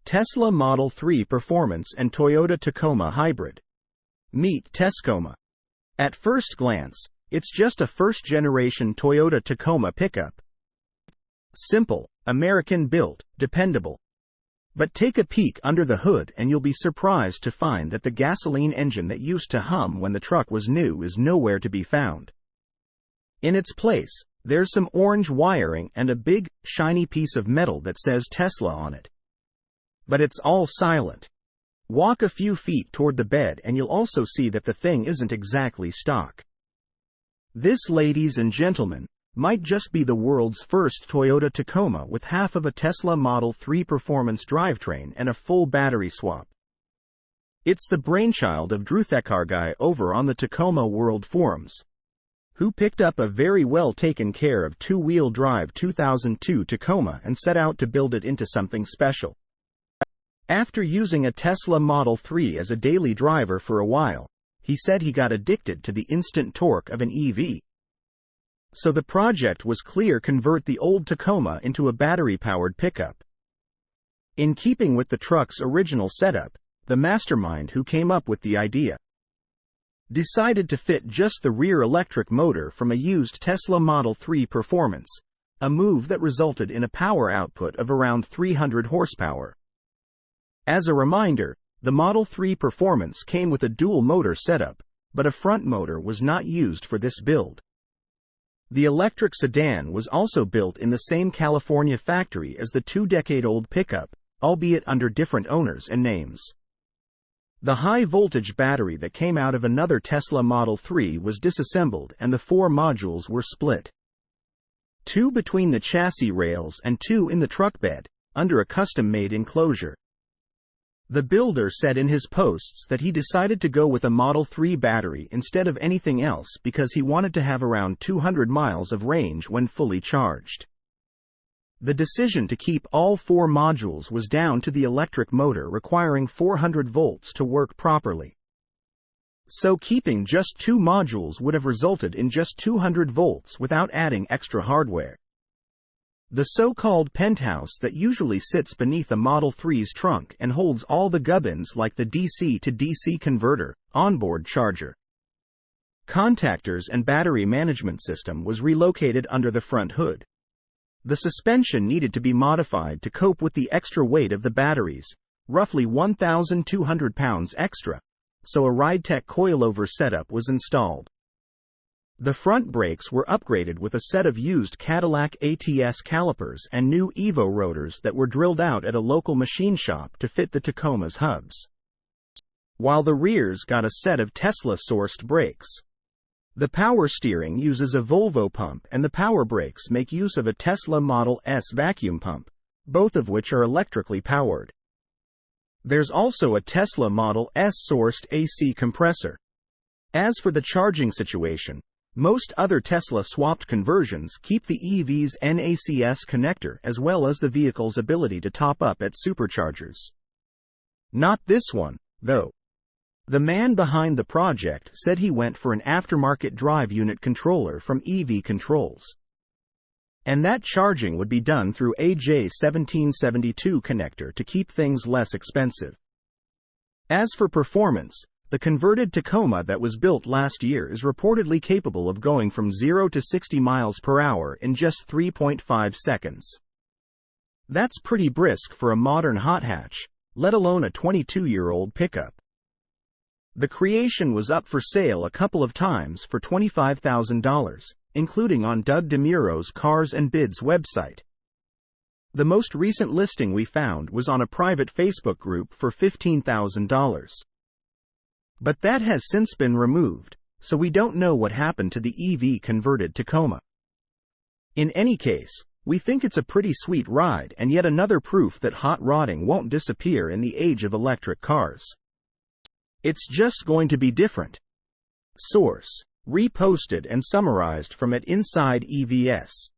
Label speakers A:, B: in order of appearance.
A: Tesla Model 3 Performance and Toyota Tacoma Hybrid. Meet Tescoma. At first glance, it's just a first-generation Toyota Tacoma pickup. Simple, American-built, dependable. But take a peek under the hood and you'll be surprised to find that the gasoline engine that used to hum when the truck was new is nowhere to be found. In its place, there's some orange wiring and a big, shiny piece of metal that says Tesla on it. But it's all silent. Walk a few feet toward the bed and you'll also see that the thing isn't exactly stock. This, ladies and gentlemen, might just be the world's first Toyota Tacoma with half of a Tesla Model 3 performance drivetrain and a full battery swap. It's the brainchild of Guy over on the Tacoma World Forums, who picked up a very well taken care of two-wheel drive 2002 Tacoma and set out to build it into something special. After using a Tesla Model 3 as a daily driver for a while, he said he got addicted to the instant torque of an EV. So the project was clear: convert the old Tacoma into a battery-powered pickup. In keeping with the truck's original setup, the mastermind who came up with the idea decided to fit just the rear electric motor from a used Tesla Model 3 Performance, a move that resulted in a power output of around 300 horsepower. As a reminder, the Model 3 Performance came with a dual-motor setup, but a front motor was not used for this build. The electric sedan was also built in the same California factory as the two-decade-old pickup, albeit under different owners and names. The high-voltage battery that came out of another Tesla Model 3 was disassembled and the four modules were split. Two between the chassis rails and two in the truck bed, under a custom-made enclosure. The builder said in his posts that he decided to go with a Model 3 battery instead of anything else because he wanted to have around 200 miles of range when fully charged. The decision to keep all four modules was down to the electric motor requiring 400 volts to work properly. So keeping just two modules would have resulted in just 200 volts without adding extra hardware. The so-called penthouse that usually sits beneath a Model 3's trunk and holds all the gubbins like the DC to DC converter, onboard charger, contactors and battery management system was relocated under the front hood. The suspension needed to be modified to cope with the extra weight of the batteries, roughly 1,200 pounds extra, so a ride-tech coilover setup was installed. The front brakes were upgraded with a set of used Cadillac ATS calipers and new Evo rotors that were drilled out at a local machine shop to fit the Tacoma's hubs. While the rears got a set of Tesla-sourced brakes. The power steering uses a Volvo pump and the power brakes make use of a Tesla Model S vacuum pump, both of which are electrically powered. There's also a Tesla Model S-sourced AC compressor. As for the charging situation, most other Tesla-swapped conversions keep the EV's NACS connector as well as the vehicle's ability to top up at superchargers. Not this one, though. The man behind the project said he went for an aftermarket drive unit controller from EV Controls. And that charging would be done through a J1772 connector to keep things less expensive. As for performance, the converted Tacoma that was built last year is reportedly capable of going from 0 to 60 miles per hour in just 3.5 seconds. That's pretty brisk for a modern hot hatch, let alone a 22-year-old pickup. The creation was up for sale a couple of times for $25,000, including on Doug DeMuro's Cars and Bids website. The most recent listing we found was on a private Facebook group for $15,000. But that has since been removed, so we don't know what happened to the EV converted Tacoma. In any case, we think it's a pretty sweet ride and yet another proof that hot rodding won't disappear in the age of electric cars. It's just going to be different. Source: reposted and summarized from at insideevs.